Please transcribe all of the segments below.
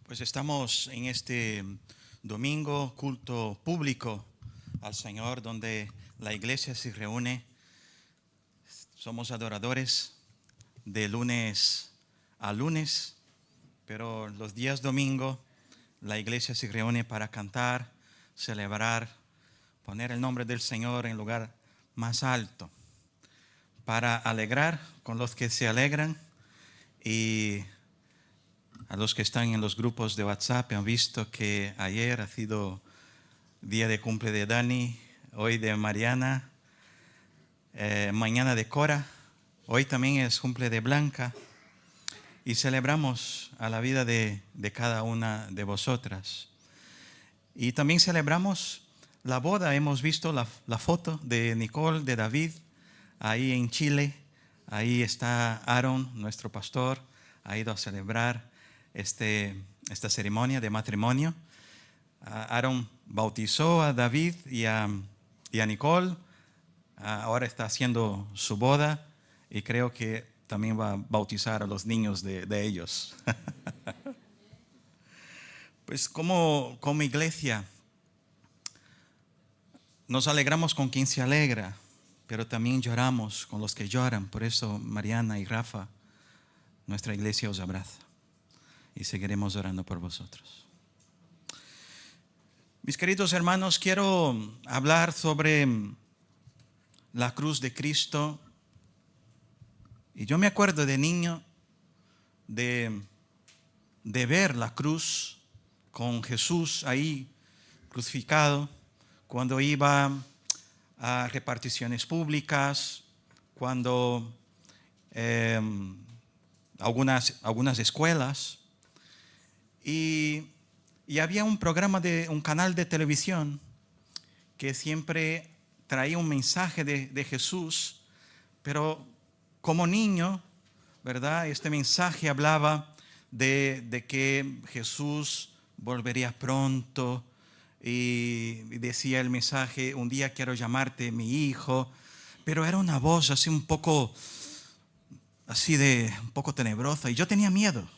Pues estamos en este domingo, culto público al Señor, donde la iglesia se reúne. Somos adoradores de lunes a lunes, pero los días domingo la iglesia se reúne para cantar, celebrar, poner el nombre del Señor en lugar más alto, para alegrar con los que se alegran. Y a los que están en los grupos de WhatsApp han visto que ayer ha sido día de cumple de Dani, hoy de Mariana, mañana de Cora, hoy también es cumple de Blanca, y celebramos a la vida de cada una de vosotras. Y también celebramos la boda. Hemos visto la foto de Nicole, de David, ahí en Chile. Ahí está Aaron, nuestro pastor, ha ido a celebrar esta ceremonia de matrimonio. Aaron bautizó a David y a Nicole. Ahora está haciendo su boda y creo que también va a bautizar a los niños de ellos. Pues como iglesia nos alegramos con quien se alegra, pero también lloramos con los que lloran. Por eso Mariana y Rafa, nuestra iglesia os abraza y seguiremos orando por vosotros. Mis queridos hermanos, quiero hablar sobre la cruz de Cristo. Y yo me acuerdo de niño de ver la cruz con Jesús ahí crucificado, cuando iba a reparticiones públicas, cuando algunas escuelas, y había un canal de televisión que siempre traía un mensaje de Jesús, pero como niño, ¿verdad? Este mensaje hablaba de que Jesús volvería pronto, y decía el mensaje: un día quiero llamarte mi hijo, pero era una voz así un poco tenebrosa, y yo tenía miedo.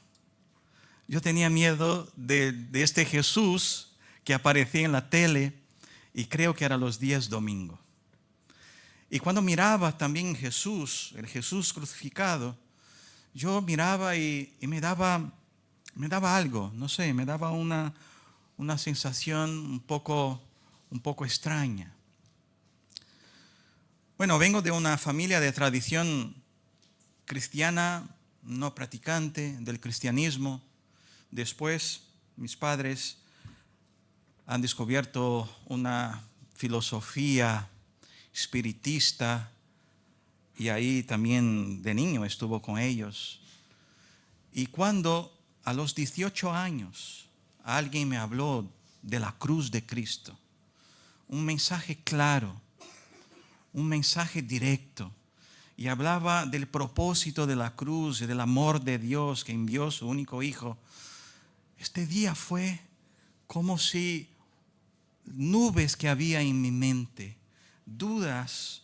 Yo tenía miedo de este Jesús que aparecía en la tele, y creo que era los días domingo. Y cuando miraba también Jesús, el Jesús crucificado, yo miraba y me daba algo, no sé, me daba una sensación un poco extraña. Bueno, vengo de una familia de tradición cristiana, no practicante del cristianismo. Después, mis padres han descubierto una filosofía espiritista, y ahí también de niño estuvo con ellos. Y cuando a los 18 años alguien me habló de la cruz de Cristo, un mensaje claro, un mensaje directo, y hablaba del propósito de la cruz y del amor de Dios que envió su único hijo, este día fue como si nubes que había en mi mente, dudas,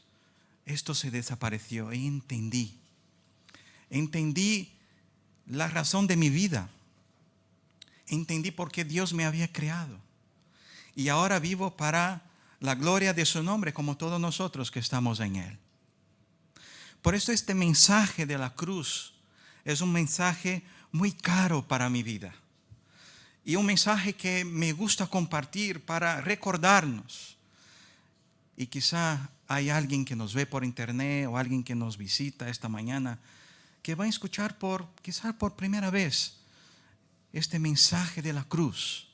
esto se desapareció. Y entendí la razón de mi vida, entendí por qué Dios me había creado, y ahora vivo para la gloria de su nombre, como todos nosotros que estamos en Él. Por eso este mensaje de la cruz es un mensaje muy caro para mi vida, y un mensaje que me gusta compartir para recordarnos. Y quizá hay alguien que nos ve por internet o alguien que nos visita esta mañana que va a escuchar quizá por primera vez este mensaje de la cruz,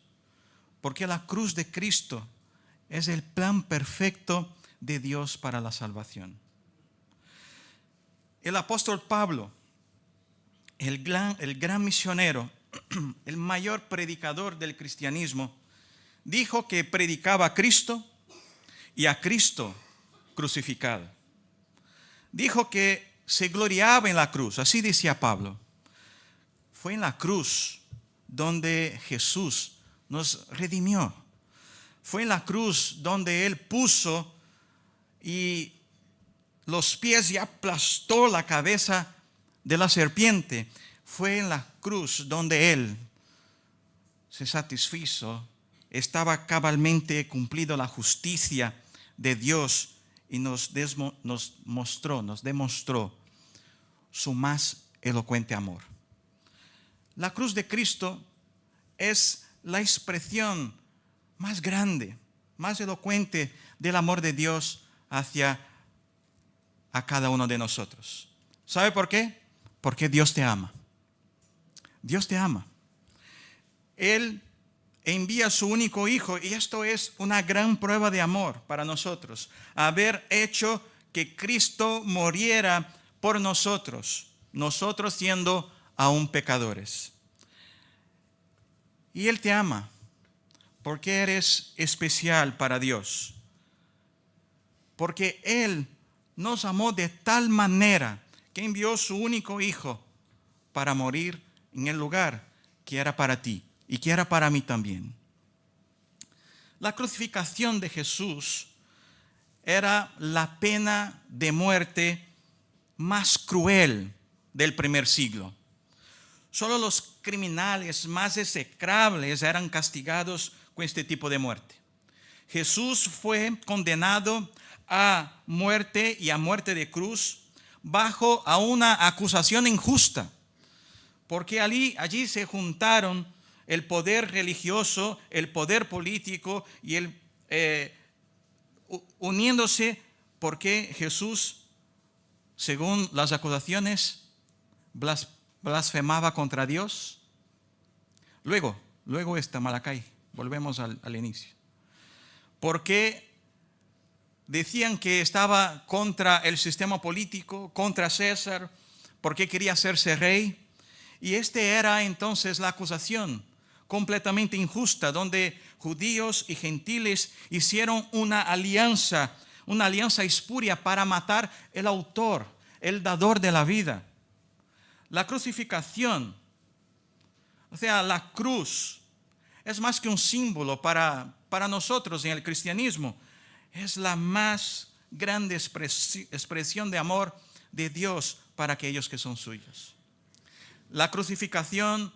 porque la cruz de Cristo es el plan perfecto de Dios para la salvación. El apóstol Pablo, el gran misionero, el mayor predicador del cristianismo, dijo que predicaba a Cristo y a Cristo crucificado. Dijo que se gloriaba en la cruz, así decía Pablo. Fue en la cruz donde Jesús nos redimió. Fue en la cruz donde Él puso y los pies y aplastó la cabeza de la serpiente. Fue en la cruz donde Él se satisfizo, estaba cabalmente cumplido la justicia de Dios y nos demostró su más elocuente amor. La cruz de Cristo es la expresión más grande, más elocuente del amor de Dios hacia a cada uno de nosotros. ¿Sabe por qué? Porque Dios te ama. Dios te ama. Él envía a su único Hijo, y esto es una gran prueba de amor para nosotros, haber hecho que Cristo muriera por nosotros siendo aún pecadores. Y Él te ama porque eres especial para Dios, porque Él nos amó de tal manera que envió su único Hijo para morir en el lugar que era para ti y que era para mí también. La crucificación de Jesús era la pena de muerte más cruel del primer siglo. Solo los criminales más execrables eran castigados con este tipo de muerte. Jesús fue condenado a muerte y a muerte de cruz bajo a una acusación injusta, porque allí se juntaron el poder religioso, el poder político y uniéndose, porque Jesús, según las acusaciones, blasfemaba contra Dios. Luego está Malacay, volvemos al inicio. Porque decían que estaba contra el sistema político, contra César, porque quería hacerse rey. Y era entonces la acusación completamente injusta, donde judíos y gentiles hicieron una alianza espuria para matar el autor, el dador de la vida. La crucificación, o sea, la cruz, es más que un símbolo para nosotros en el cristianismo. Es la más grande expresión de amor de Dios para aquellos que son suyos. La crucificación,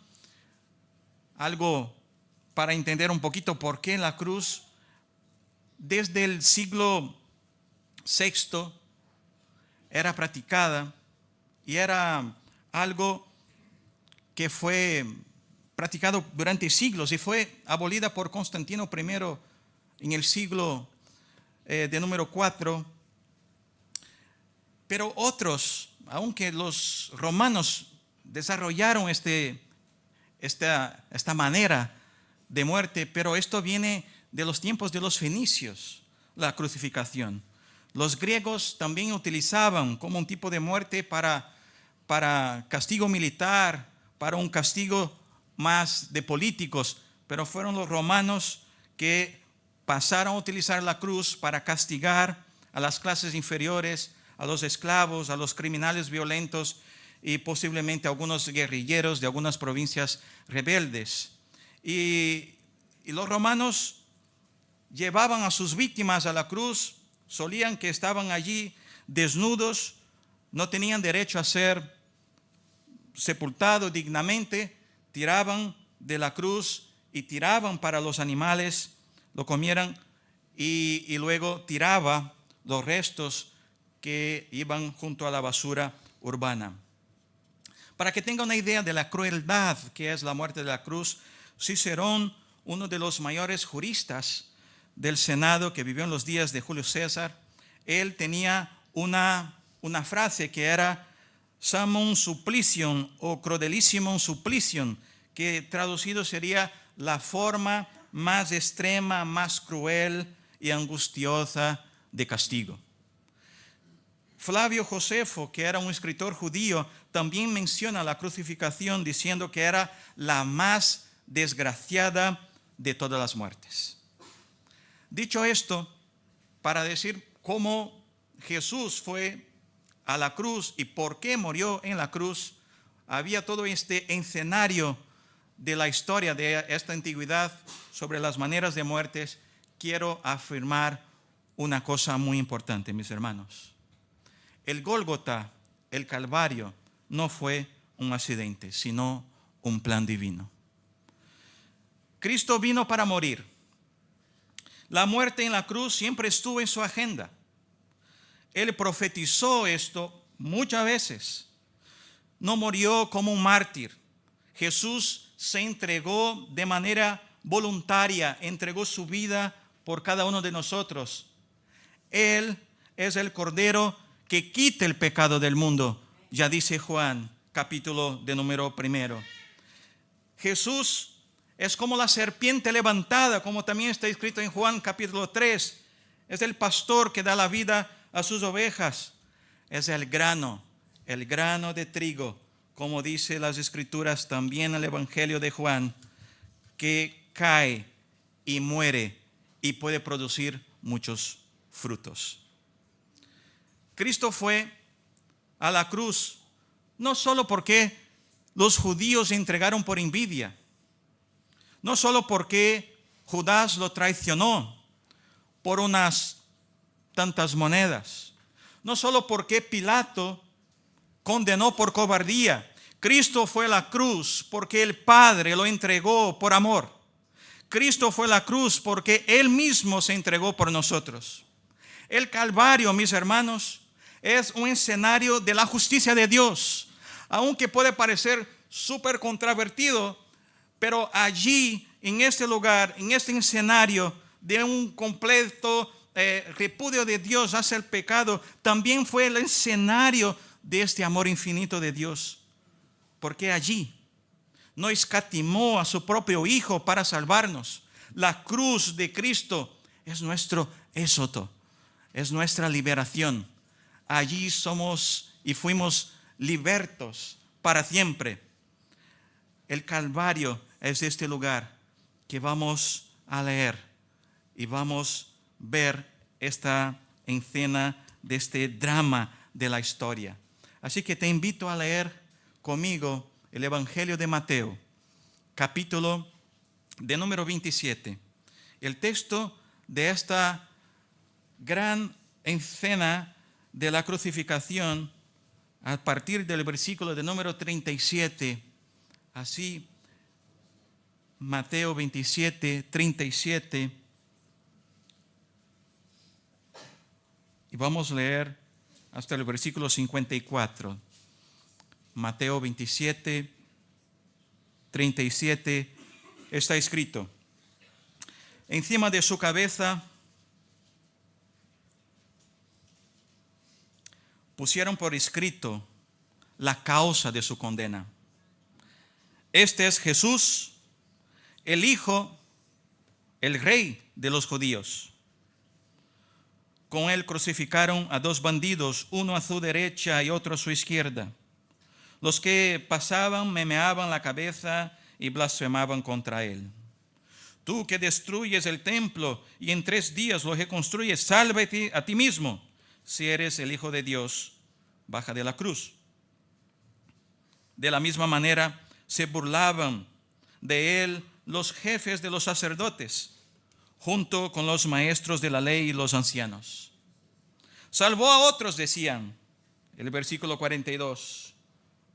algo para entender un poquito por qué la cruz, desde el siglo VI era practicada y era algo que fue practicado durante siglos y fue abolida por Constantino I en el siglo de número 4. Pero otros, aunque los romanos desarrollaron esta manera de muerte, pero esto viene de los tiempos de los fenicios, la crucificación. Los griegos también utilizaban como un tipo de muerte para castigo militar, para un castigo más de políticos, pero fueron los romanos que pasaron a utilizar la cruz para castigar a las clases inferiores, a los esclavos, a los criminales violentos y posiblemente a algunos guerrilleros de algunas provincias rebeldes. Y los romanos llevaban a sus víctimas a la cruz, solían que estaban allí desnudos, no tenían derecho a ser sepultados dignamente, tiraban de la cruz y tiraban para los animales, lo comieran y luego tiraba los restos que iban junto a la basura urbana. Para que tenga una idea de la crueldad que es la muerte de la cruz, Cicerón, uno de los mayores juristas del Senado que vivió en los días de Julio César, él tenía una frase que era summum supplicium o crudelissimum supplicium, que traducido sería la forma más extrema, más cruel y angustiosa de castigo. Flavio Josefo, que era un escritor judío, también menciona la crucificación diciendo que era la más desgraciada de todas las muertes. Dicho esto, para decir cómo Jesús fue a la cruz y por qué murió en la cruz, había todo este escenario de la historia de esta antigüedad sobre las maneras de muertes. Quiero afirmar una cosa muy importante, mis hermanos. El Gólgota, el Calvario, no fue un accidente, sino un plan divino. Cristo vino para morir. La muerte en la cruz siempre estuvo en su agenda. Él profetizó esto muchas veces. No murió como un mártir. Jesús se entregó de manera voluntaria, entregó su vida por cada uno de nosotros. Él es el Cordero que quita el pecado del mundo, ya dice Juan, capítulo de número 1. Jesús es como la serpiente levantada, como también está escrito en Juan capítulo 3. Es el pastor que da la vida a sus ovejas. Es el grano de trigo, como dice las Escrituras también en el Evangelio de Juan, que cae y muere y puede producir muchos frutos. Cristo fue a la cruz no solo porque los judíos se entregaron por envidia, no solo porque Judas lo traicionó por unas tantas monedas, no solo porque Pilato condenó por cobardía. Cristo fue a la cruz porque el Padre lo entregó por amor. Cristo fue a la cruz porque Él mismo se entregó por nosotros. El Calvario, mis hermanos, es un escenario de la justicia de Dios, aunque puede parecer súper controvertido, pero allí, en este lugar, en este escenario de un completo repudio de Dios hacia el pecado, también fue el escenario de este amor infinito de Dios, porque allí no escatimó a su propio Hijo para salvarnos. La cruz de Cristo es nuestro éxodo, es nuestra liberación. Allí somos y fuimos libertos para siempre. El Calvario es este lugar que vamos a leer y vamos a ver esta escena de este drama de la historia. Así que te invito a leer conmigo el Evangelio de Mateo, capítulo de número 27. El texto de esta gran escena de la crucificación a partir del versículo de número 37. Así, Mateo 27, 37. Y vamos a leer hasta el versículo 54. Mateo 27, 37, está escrito: encima de su cabeza pusieron por escrito la causa de su condena. Este es Jesús, el Hijo, el Rey de los judíos. Con él crucificaron a dos bandidos, uno a su derecha y otro a su izquierda. Los que pasaban meneaban la cabeza y blasfemaban contra él. Tú que destruyes el templo y en 3 días lo reconstruyes, sálvate a ti mismo. Si eres el Hijo de Dios, baja de la cruz. De la misma manera se burlaban de él los jefes de los sacerdotes, junto con los maestros de la ley y los ancianos. Salvó a otros, decían, el versículo 42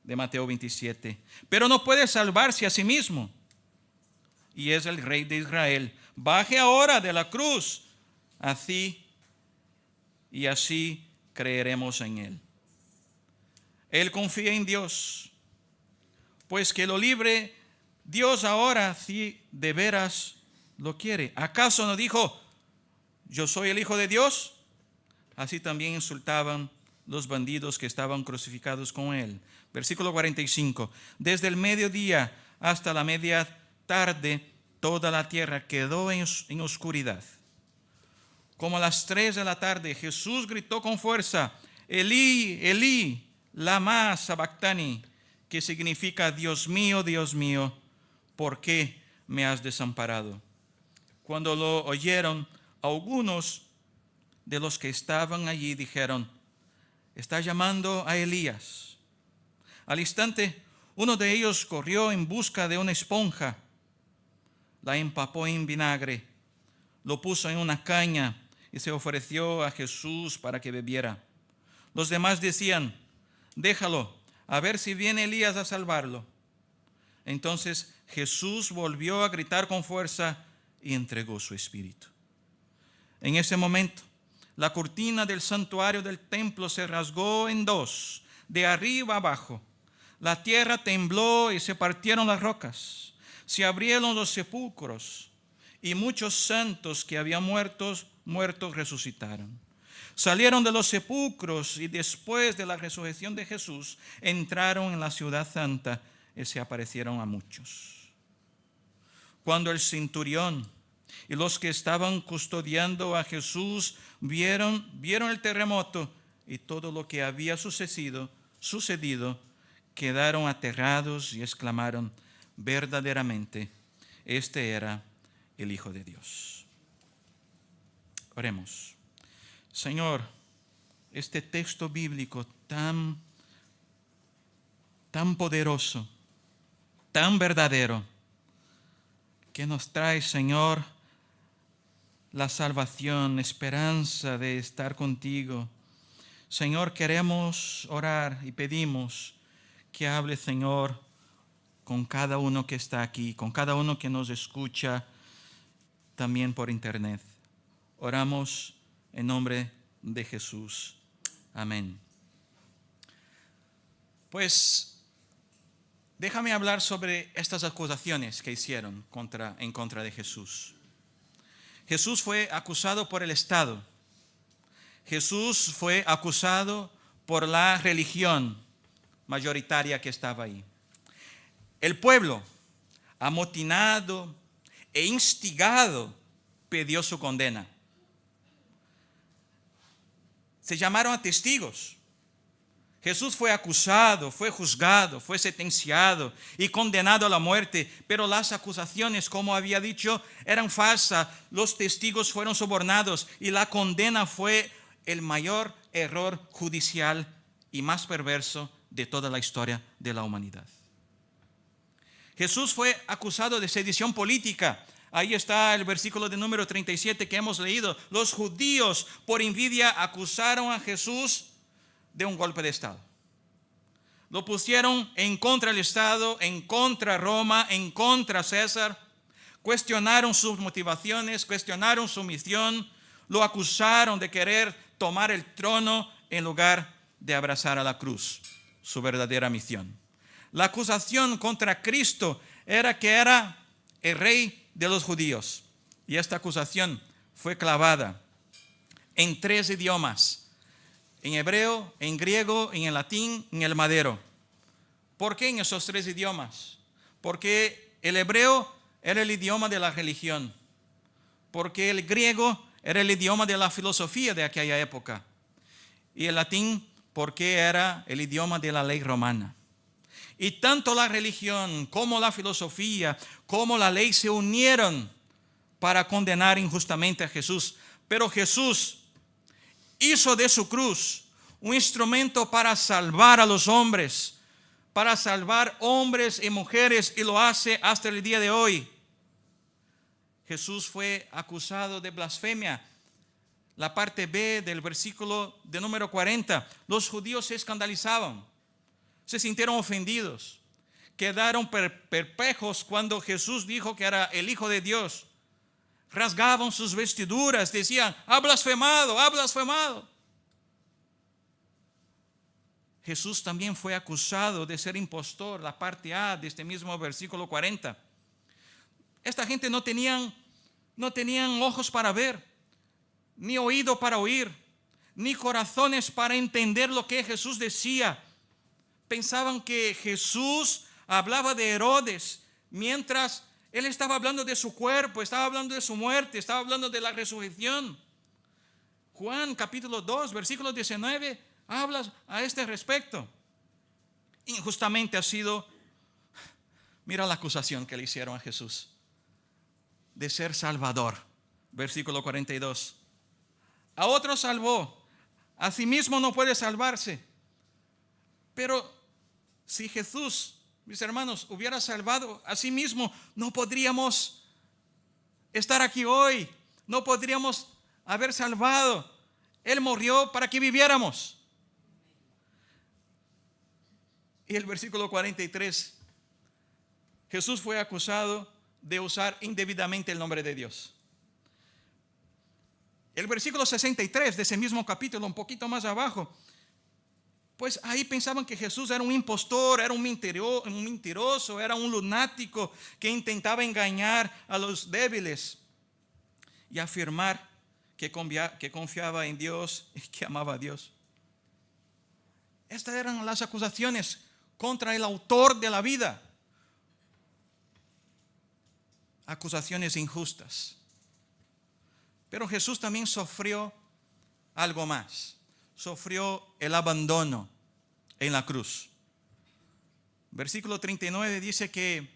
de Mateo 27, pero no puede salvarse a sí mismo. Y es el Rey de Israel. Baje ahora de la cruz, así creeremos en él. Él confía en Dios, pues que lo libre Dios ahora si de veras lo quiere. ¿Acaso no dijo, yo soy el Hijo de Dios? Así también insultaban los bandidos que estaban crucificados con él. Versículo 45. Desde el mediodía hasta la media tarde, toda la tierra quedó en oscuridad. Como a las 3 de la tarde, Jesús gritó con fuerza, Elí, Elí, lama sabactani, que significa, Dios mío, ¿por qué me has desamparado? Cuando lo oyeron, algunos de los que estaban allí dijeron, está llamando a Elías. Al instante, uno de ellos corrió en busca de una esponja, la empapó en vinagre, lo puso en una caña y se ofreció a Jesús para que bebiera. Los demás decían, déjalo, a ver si viene Elías a salvarlo. Entonces Jesús volvió a gritar con fuerza y entregó su espíritu. En ese momento, la cortina del santuario del templo se rasgó en dos, de arriba abajo. La tierra tembló y se partieron las rocas. Se abrieron los sepulcros y muchos santos que habían muertos resucitaron. Salieron de los sepulcros y después de la resurrección de Jesús entraron en la ciudad santa y se aparecieron a muchos. Cuando el centurión y los que estaban custodiando a Jesús vieron el terremoto y todo lo que había sucedido, quedaron aterrados y exclamaron: verdaderamente, este era el Hijo de Dios. Oremos. Señor, este texto bíblico tan poderoso, tan verdadero, que nos trae, Señor, la salvación, esperanza de estar contigo. Señor, queremos orar y pedimos que hable, Señor, con cada uno que está aquí, con cada uno que nos escucha también por internet. Oramos en nombre de Jesús. Amén. Pues déjame hablar sobre estas acusaciones que hicieron en contra de Jesús. Jesús fue acusado por el Estado. Jesús fue acusado por la religión mayoritaria que estaba ahí. El pueblo, amotinado e instigado, pidió su condena. Se llamaron a testigos. Jesús fue acusado, fue juzgado, fue sentenciado y condenado a la muerte, pero las acusaciones, como había dicho, eran falsas. Los testigos fueron sobornados y la condena fue el mayor error judicial y más perverso de toda la historia de la humanidad. Jesús fue acusado de sedición política. Ahí está el versículo de número 37 que hemos leído. Los judíos, por envidia, acusaron a Jesús de un golpe de Estado. Lo pusieron en contra del Estado, en contra Roma, en contra César. Cuestionaron sus motivaciones, cuestionaron su misión. Lo acusaron de querer tomar el trono en lugar de abrazar a la cruz, su verdadera misión. La acusación contra Cristo era que era el rey de los judíos. Y esta acusación fue clavada en 3 idiomas: en hebreo, en griego, en el latín, en el madero. ¿Por qué en esos 3 idiomas? Porque el hebreo era el idioma de la religión. Porque el griego era el idioma de la filosofía de aquella época. Y el latín porque era el idioma de la ley romana. Y tanto la religión como la filosofía como la ley se unieron para condenar injustamente a Jesús. Pero Jesús hizo de su cruz un instrumento para salvar a los hombres, para salvar hombres y mujeres, y lo hace hasta el día de hoy. Jesús fue acusado de blasfemia. La parte B del versículo de número 40. Los judíos se escandalizaban, se sintieron ofendidos, quedaron perplejos cuando Jesús dijo que era el Hijo de Dios. Rasgaban sus vestiduras, decían: ha blasfemado, ha blasfemado. Jesús también fue acusado de ser impostor, la parte A de este mismo versículo 40. Esta gente no tenían ojos para ver, ni oído para oír, ni corazones para entender lo que Jesús decía. Pensaban que Jesús hablaba de Herodes, mientras él estaba hablando de su cuerpo, estaba hablando de su muerte, estaba hablando de la resurrección. Juan capítulo 2, versículo 19, habla a este respecto. Injustamente ha sido, mira la acusación que le hicieron a Jesús, de ser salvador. Versículo 42. A otro salvó, a sí mismo no puede salvarse. Pero si Jesús, mis hermanos, hubiera salvado a sí mismo, no podríamos estar aquí hoy, no podríamos haber salvado. Él murió para que viviéramos. Y el versículo 43 Jesús fue acusado de usar indebidamente el nombre de Dios. El versículo 63 de ese mismo capítulo, un poquito más abajo, pues ahí pensaban que Jesús era un impostor, era un mentiroso, era un lunático que intentaba engañar a los débiles y afirmar que confiaba en Dios y que amaba a Dios. Estas eran las acusaciones contra el autor de la vida. Acusaciones injustas. Pero Jesús también sufrió algo más. Sufrió el abandono en la cruz. Versículo 39 dice que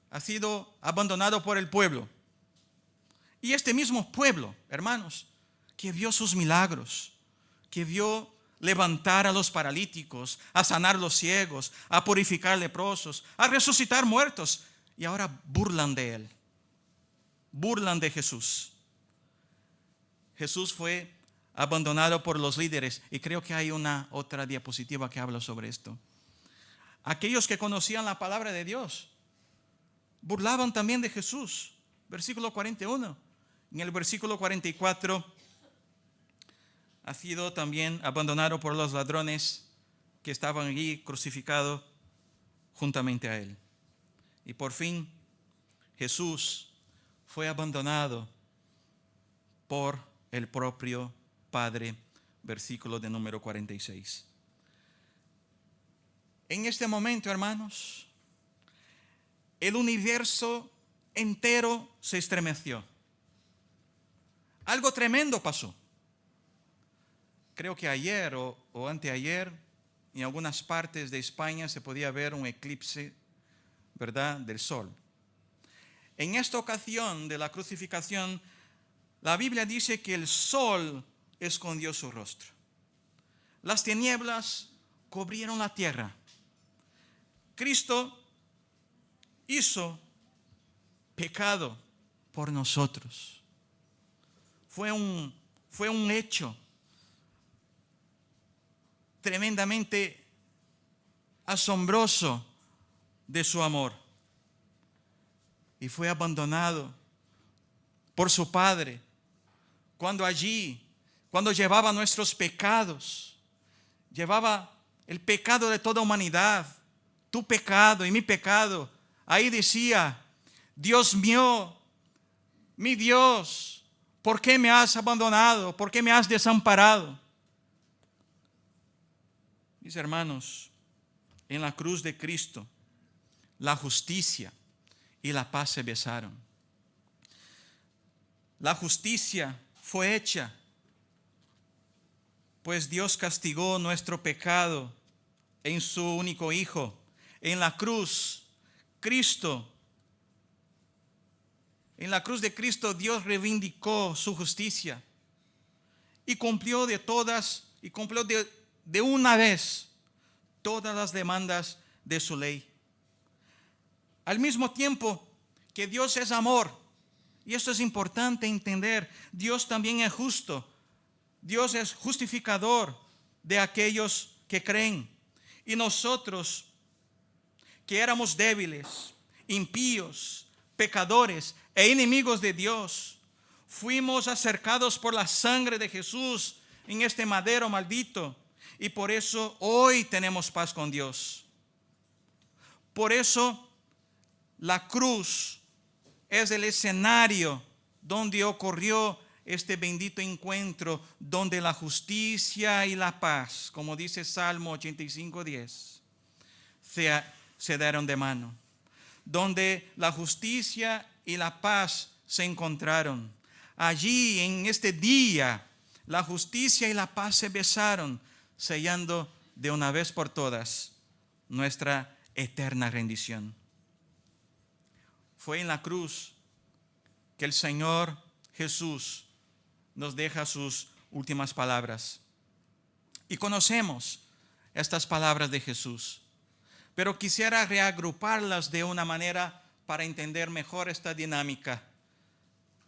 ha sido abandonado por el pueblo. Y este mismo pueblo, hermanos, que vio sus milagros, que vio levantar a los paralíticos, a sanar los ciegos, a purificar leprosos, a resucitar muertos, y ahora burlan de él, burlan de Jesús. Jesús fue abandonado por los líderes, y creo que hay una otra diapositiva que habla sobre esto. Aquellos que conocían la palabra de Dios burlaban también de Jesús. Versículo 41. En el versículo 44, ha sido también abandonado por los ladrones que estaban allí crucificados juntamente a él. Y por fin Jesús fue abandonado por el propio Padre. Versículo de número 46. En este momento, hermanos, el universo entero se estremeció. Algo tremendo pasó. Creo que ayer o anteayer, en algunas partes de España se podía ver un eclipse, ¿verdad?, del sol. En esta ocasión de la crucificación, la Biblia dice que el sol escondió su rostro. Las tinieblas cubrieron la tierra. Cristo hizo pecado por nosotros. Fue un hecho tremendamente asombroso de su amor. Y fue abandonado por su Padre cuando llevaba nuestros pecados, llevaba el pecado de toda humanidad, tu pecado y mi pecado. Ahí decía: Dios mío, mi Dios, ¿por qué me has abandonado? ¿Por qué me has desamparado? Mis hermanos, en la cruz de Cristo, la justicia y la paz se besaron. La justicia fue hecha, pues Dios castigó nuestro pecado en su único Hijo. En la cruz, en la cruz de Cristo, Dios reivindicó su justicia y cumplió de una vez todas las demandas de su ley. Al mismo tiempo que Dios es amor, y esto es importante entender, Dios también es justo. Dios es justificador de aquellos que creen. Y nosotros, que éramos débiles, impíos, pecadores e enemigos de Dios, fuimos acercados por la sangre de Jesús en este madero maldito. Y por eso hoy tenemos paz con Dios. Por eso la cruz es el escenario donde ocurrió este bendito encuentro, donde la justicia y la paz, como dice Salmo 85:10, se dieron de mano. Donde la justicia y la paz se encontraron. Allí, en este día, la justicia y la paz se besaron, sellando de una vez por todas nuestra eterna rendición. Fue en la cruz que el Señor Jesús nos deja sus últimas palabras. Y conocemos estas palabras de Jesús, pero quisiera reagruparlas de una manera para entender mejor esta dinámica.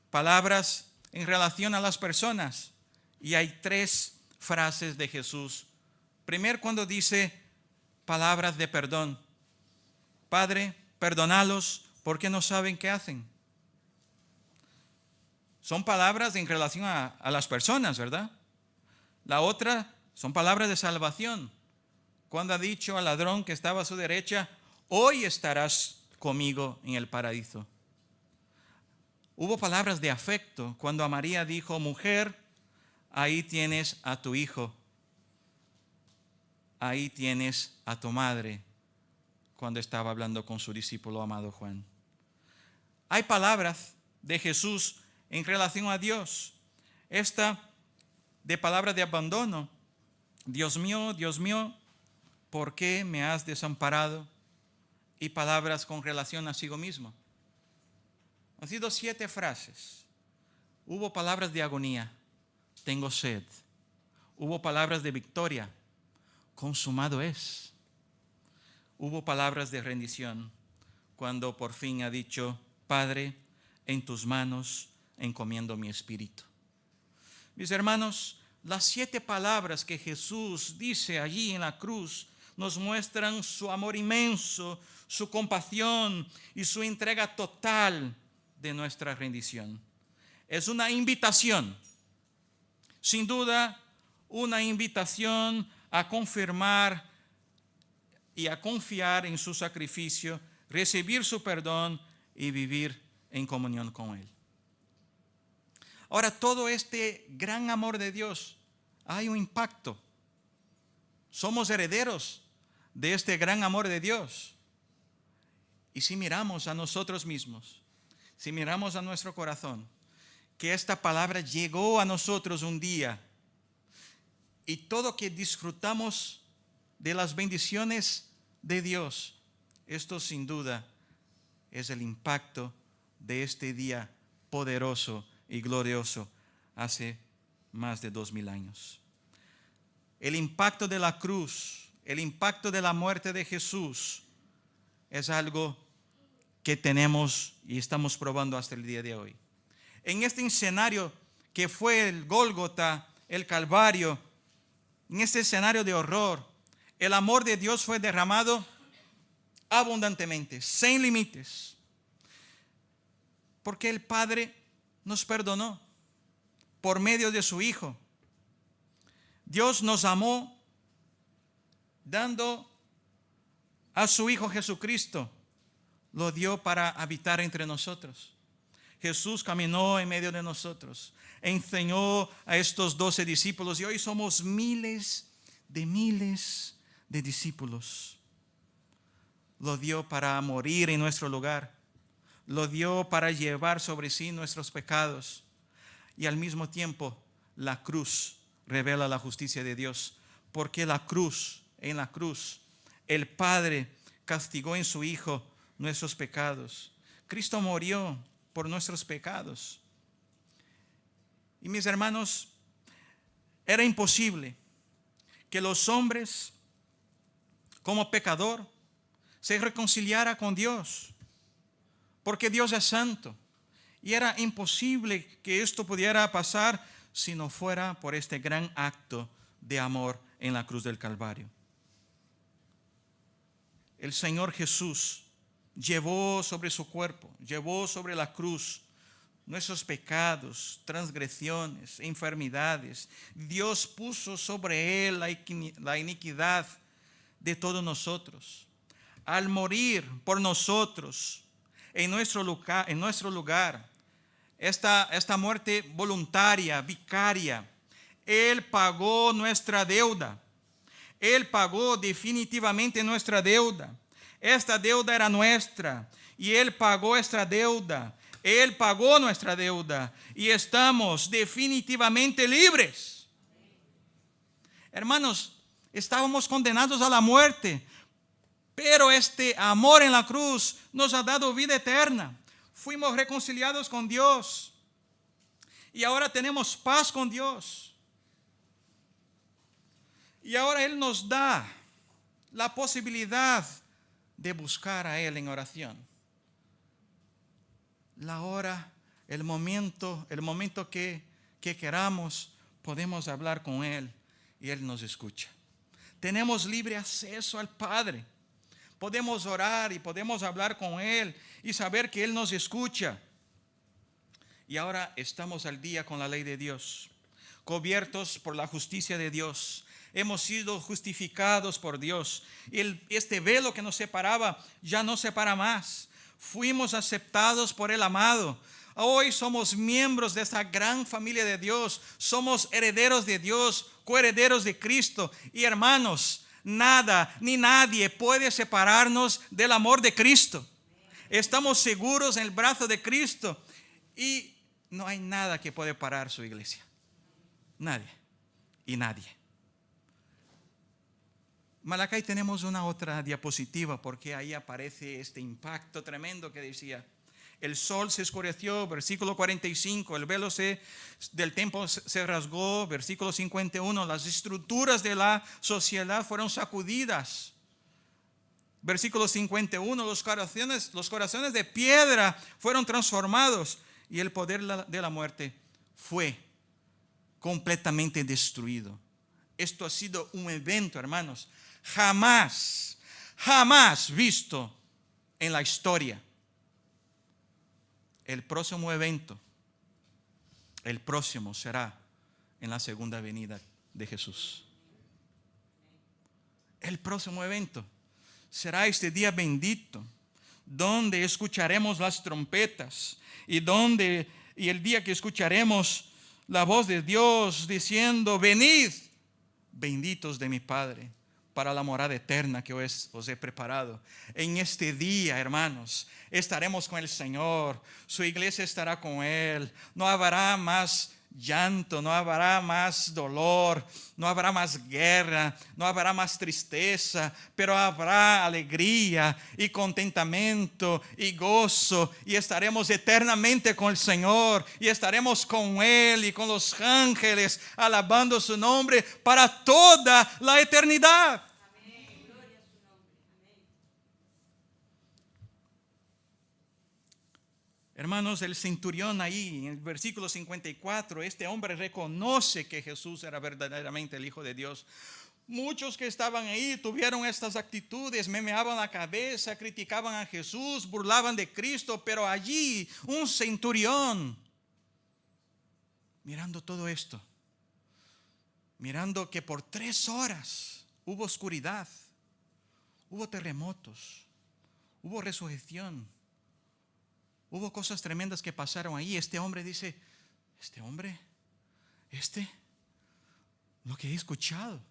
Palabras en relación a las personas, y hay 3 frases de Jesús. Primero, cuando dice palabras de perdón: Padre, Perdonalos porque no saben qué hacen. Son palabras en relación a las personas, ¿verdad? La otra son palabras de salvación. Cuando ha dicho al ladrón que estaba a su derecha, hoy estarás conmigo en el paraíso. Hubo palabras de afecto cuando a María dijo, mujer, ahí tienes a tu hijo. Ahí tienes a tu madre, cuando estaba hablando con su discípulo amado Juan. Hay palabras de Jesús en relación a Dios. Esta de palabras de abandono. Dios mío, ¿por qué me has desamparado? Y palabras con relación a sí mismo. Han sido 7 frases. Hubo palabras de agonía. Tengo sed. Hubo palabras de victoria. Consumado es. Hubo palabras de rendición. Cuando por fin ha dicho, Padre, en tus manos encomiendo mi espíritu. Mis hermanos, las 7 palabras que Jesús dice allí en la cruz nos muestran su amor inmenso, su compasión y su entrega total de nuestra rendición. Es una invitación, sin duda, una invitación a confirmar y a confiar en su sacrificio, recibir su perdón y vivir en comunión con Él. Ahora, todo este gran amor de Dios, hay un impacto. Somos herederos de este gran amor de Dios. Y si miramos a nosotros mismos, si miramos a nuestro corazón, que esta palabra llegó a nosotros un día, y todo que disfrutamos de las bendiciones de Dios, esto sin duda es el impacto de este día poderoso y glorioso hace más de 2000 años. El impacto de la cruz, el impacto de la muerte de Jesús es algo que tenemos y estamos probando hasta el día de hoy. En este escenario que fue el Gólgota, el Calvario, en este escenario de horror, el amor de Dios fue derramado abundantemente, sin límites, porque el Padre nos perdonó por medio de su Hijo. Dios nos amó dando a su Hijo Jesucristo, lo dio para habitar entre nosotros. Jesús caminó en medio de nosotros, enseñó a estos 12 discípulos y hoy somos miles de discípulos. Lo dio para morir en nuestro lugar, lo dio para llevar sobre sí nuestros pecados y al mismo tiempo la cruz revela la justicia de Dios, porque en la cruz, el Padre castigó en su Hijo nuestros pecados. Cristo murió por nuestros pecados. Y mis hermanos, era imposible que los hombres, como pecador, se reconciliara con Dios, porque Dios es santo. Y era imposible que esto pudiera pasar si no fuera por este gran acto de amor en la cruz del Calvario. El Señor Jesús llevó sobre su cuerpo, llevó sobre la cruz nuestros pecados, transgresiones, enfermedades. Dios puso sobre él la iniquidad de todos nosotros. Al morir por nosotros en nuestro lugar, esta muerte voluntaria, vicaria, Él pagó nuestra deuda. Él pagó definitivamente nuestra deuda. Esta deuda era nuestra y Él pagó esta deuda. Él pagó nuestra deuda y estamos definitivamente libres. Hermanos, estábamos condenados a la muerte, pero este amor en la cruz nos ha dado vida eterna. Fuimos reconciliados con Dios y ahora tenemos paz con Dios. Y ahora Él nos da la posibilidad de buscar a Él en oración. La hora, el momento que queramos, podemos hablar con Él y Él nos escucha. Tenemos libre acceso al Padre. Podemos orar y podemos hablar con Él y saber que Él nos escucha. Y ahora estamos al día con la ley de Dios, cubiertos por la justicia de Dios. Hemos sido justificados por Dios. Este velo que nos separaba ya no separa más. Fuimos aceptados por el amado. Hoy somos miembros de esta gran familia de Dios. Somos herederos de Dios, coherederos de Cristo. Y hermanos, nada ni nadie puede separarnos del amor de Cristo. Estamos seguros en el brazo de Cristo. Y no hay nada que puede parar su iglesia. Nadie y nadie. Malachi, tenemos una otra diapositiva porque ahí aparece este impacto tremendo que decía: el sol se oscureció, versículo 45, el velo del templo se rasgó, versículo 51, las estructuras de la sociedad fueron sacudidas. Versículo 51, los corazones de piedra fueron transformados y el poder de la muerte fue completamente destruido. Esto ha sido un evento, hermanos, jamás visto en la historia. El próximo evento, será en la segunda venida de Jesús. El próximo evento será este día bendito, donde escucharemos las trompetas y el día que escucharemos la voz de Dios diciendo: venid, benditos de mi Padre, para la morada eterna que os he preparado. En este día, hermanos, estaremos con el Señor. Su iglesia estará con Él. No habrá más llanto, no habrá más dolor, no habrá más guerra, no habrá más tristeza, pero habrá alegría y contentamiento y gozo, y estaremos eternamente con el Señor, y estaremos con Él y con los ángeles alabando su nombre para toda la eternidad. Amén. Gloria a su nombre. Amén. Hermanos, el centurión ahí en el versículo 54, este hombre reconoce que Jesús era verdaderamente el Hijo de Dios. Muchos que estaban ahí tuvieron estas actitudes, meneaban la cabeza, criticaban a Jesús, burlaban de Cristo, pero allí un centurión, mirando todo esto, mirando que por 3 horas hubo oscuridad, hubo terremotos, hubo resurrección, hubo cosas tremendas que pasaron ahí. Este hombre dice: lo que he escuchado,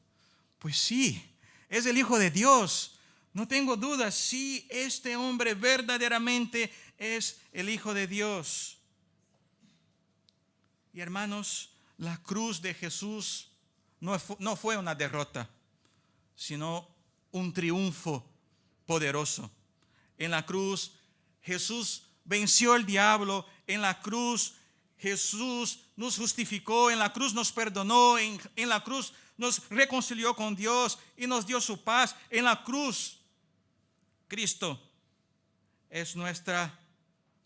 pues sí, es el Hijo de Dios. No tengo dudas, sí, este hombre verdaderamente es el Hijo de Dios. Y hermanos, la cruz de Jesús no fue una derrota, sino un triunfo poderoso. En la cruz Jesús venció al diablo. En la cruz Jesús nos justificó. En la cruz nos perdonó. En la cruz nos reconcilió con Dios y nos dio su paz. En la cruz Cristo es nuestra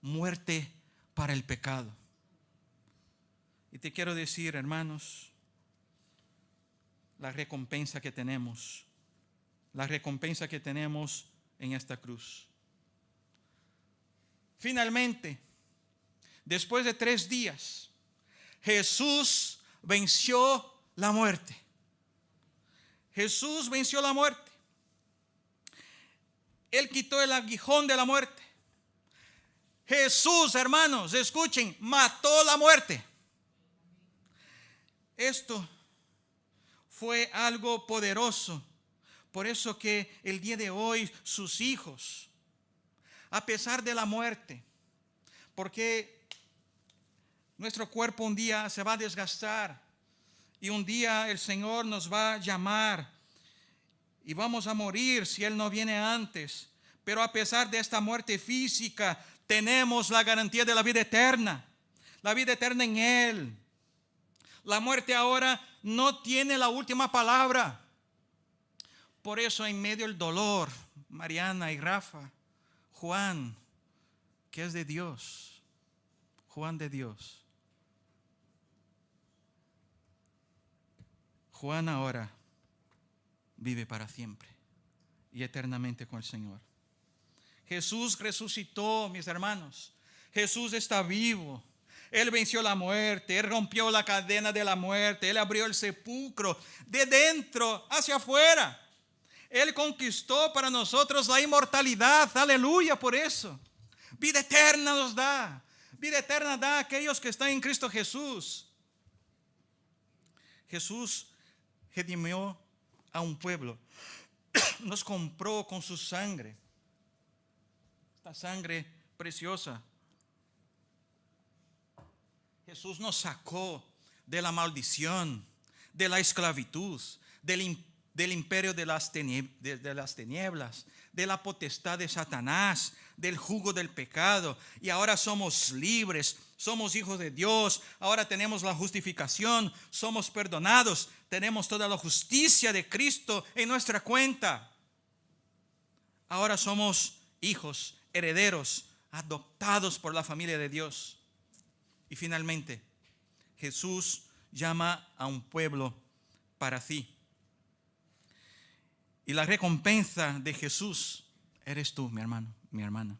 muerte para el pecado. Y te quiero decir, hermanos, la recompensa que tenemos en esta cruz. Finalmente, después de 3 días, Jesús venció la muerte. Jesús venció la muerte. Él quitó el aguijón de la muerte. Jesús, hermanos, escuchen, mató la muerte. Esto fue algo poderoso. Por eso que el día de hoy sus hijos, a pesar de la muerte, porque nuestro cuerpo un día se va a desgastar y un día el Señor nos va a llamar y vamos a morir si Él no viene antes. Pero a pesar de esta muerte física, tenemos la garantía de la vida eterna en Él. La muerte ahora no tiene la última palabra. Por eso, en medio del dolor, Mariana y Rafa, Juan, que es de Dios, Juan de Dios, Juan ahora vive para siempre y eternamente con el Señor. Jesús resucitó, mis hermanos. Jesús está vivo. Él venció la muerte, Él rompió la cadena de la muerte, Él abrió el sepulcro de dentro hacia afuera. Él conquistó para nosotros la inmortalidad, aleluya por eso. Vida eterna nos da, vida eterna da a aquellos que están en Cristo Jesús. Jesús redimió a un pueblo, nos compró con su sangre, esta sangre preciosa. Jesús nos sacó de la maldición, de la esclavitud, del imperio de las tinieblas, de la potestad de Satanás, del jugo del pecado. Y ahora somos libres, somos hijos de Dios. Ahora tenemos la justificación, somos perdonados, tenemos toda la justicia de Cristo en nuestra cuenta. Ahora somos hijos, herederos, adoptados por la familia de Dios. Y finalmente, Jesús llama a un pueblo para sí. Y la recompensa de Jesús eres tú, mi hermano, mi hermana.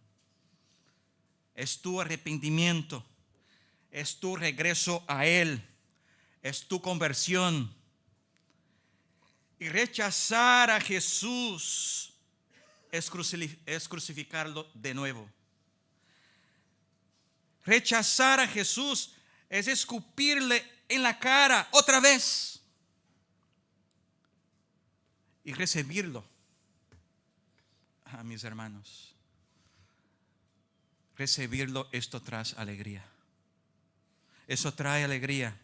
Es tu arrepentimiento, es tu regreso a Él, es tu conversión. Y rechazar a Jesús es crucificarlo de nuevo. Rechazar a Jesús es escupirle en la cara otra vez y recibirlo. Mis hermanos, recibirlo, esto trae alegría. Eso trae alegría.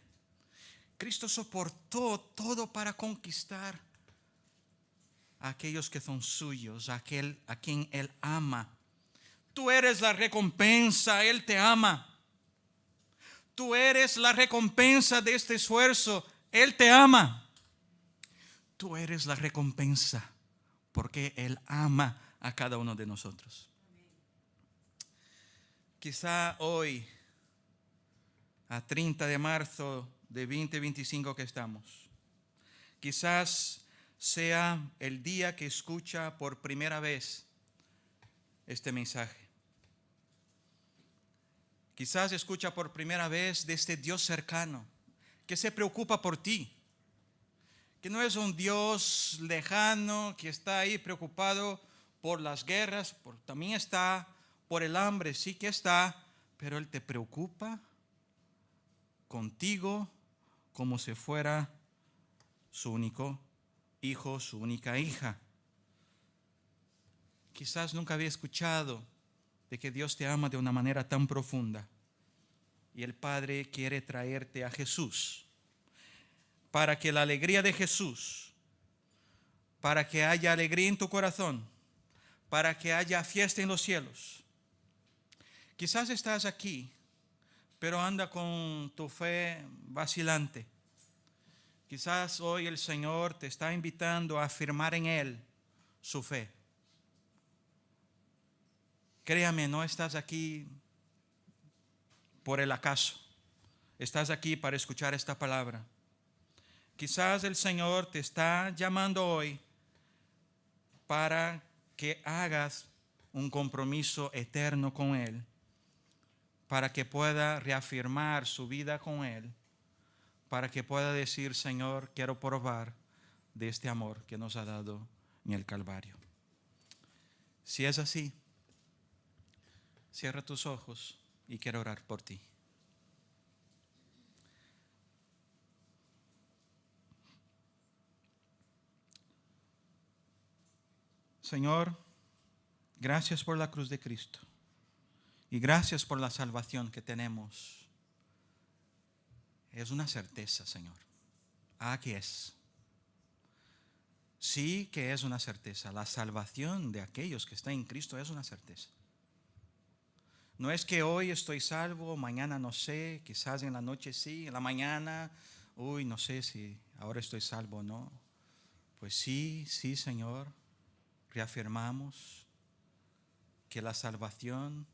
Cristo soportó todo para conquistar a aquellos que son suyos, a quien Él ama. Tú eres la recompensa, Él te ama. Tú eres la recompensa de este esfuerzo, Él te ama. Tú eres la recompensa porque Él ama a cada uno de nosotros. Quizá hoy, a 30 de marzo de 2025 que estamos, quizás sea el día que escucha por primera vez este mensaje. Quizás escucha por primera vez de este Dios cercano que se preocupa por ti, que no es un Dios lejano que está ahí preocupado por las guerras, también está por el hambre, sí que está, pero Él te preocupa contigo como si fuera su único hijo, su única hija. Quizás nunca había escuchado de que Dios te ama de una manera tan profunda. Y el Padre quiere traerte a Jesús para que la alegría de Jesús, para que haya alegría en tu corazón, para que haya fiesta en los cielos. Quizás estás aquí, pero anda con tu fe vacilante. Quizás hoy el Señor te está invitando a afirmar en Él su fe. Créame, no estás aquí por el acaso. Estás aquí para escuchar esta palabra. Quizás el Señor te está llamando hoy para que hagas un compromiso eterno con Él, para que pueda reafirmar su vida con Él, para que pueda decir: Señor, quiero probar de este amor que nos ha dado en el Calvario. Si es así, cierra tus ojos y quiero orar por ti. Señor, gracias por la cruz de Cristo y gracias por la salvación que tenemos. Es una certeza, Señor. Aquí es. Sí que es una certeza. La salvación de aquellos que están en Cristo es una certeza. No es que hoy estoy salvo, mañana no sé, quizás en la noche sí, en la mañana, no sé si ahora estoy salvo o no. Pues sí, Señor, reafirmamos que la salvación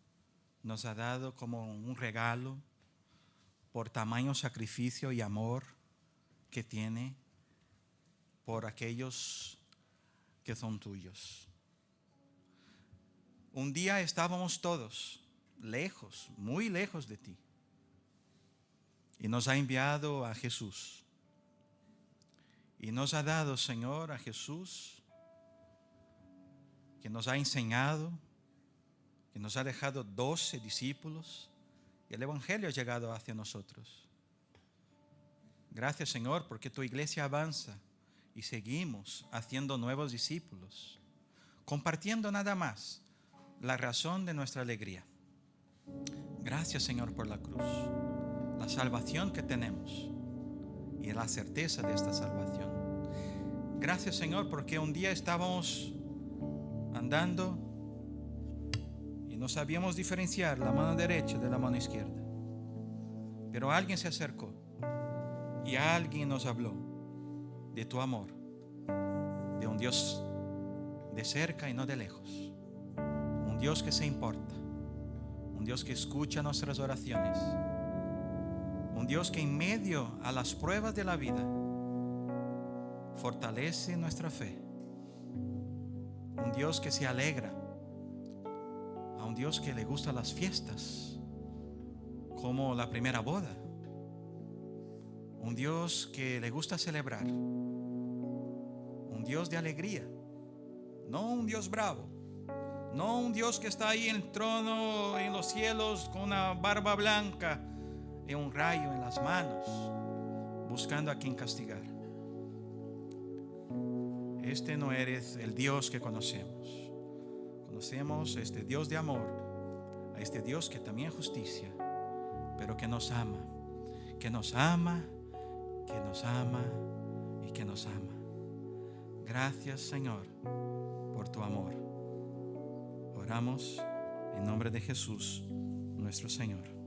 nos ha dado como un regalo por tamaño sacrificio y amor que tiene por aquellos que son tuyos. Un día estábamos todos lejos, muy lejos de ti. Y nos ha enviado a Jesús. Y nos ha dado, Señor, a Jesús, que nos ha enseñado, que nos ha dejado 12 discípulos. Y el Evangelio ha llegado hacia nosotros. Gracias, Señor, porque tu iglesia avanza y seguimos haciendo nuevos discípulos, compartiendo nada más la razón de nuestra alegría. Gracias, Señor, por la cruz, la salvación que tenemos y la certeza de esta salvación. Gracias, Señor, porque un día estábamos andando y no sabíamos diferenciar la mano derecha de la mano izquierda. Pero alguien se acercó y alguien nos habló de tu amor, de un Dios de cerca y no de lejos, un Dios que se importa, un Dios que escucha nuestras oraciones, un Dios que en medio a las pruebas de la vida fortalece nuestra fe, un Dios que se alegra, a un Dios que le gustan las fiestas como la primera boda, un Dios que le gusta celebrar, un Dios de alegría, no un Dios bravo, no un Dios que está ahí en el trono en los cielos con una barba blanca y un rayo en las manos buscando a quien castigar. Este no eres el Dios que conocemos. Conocemos a este Dios de amor, a este Dios que también es justicia, pero que nos ama, que nos ama, que nos ama y que nos ama. Gracias, Señor, por tu amor. Oramos en nombre de Jesús, nuestro Señor.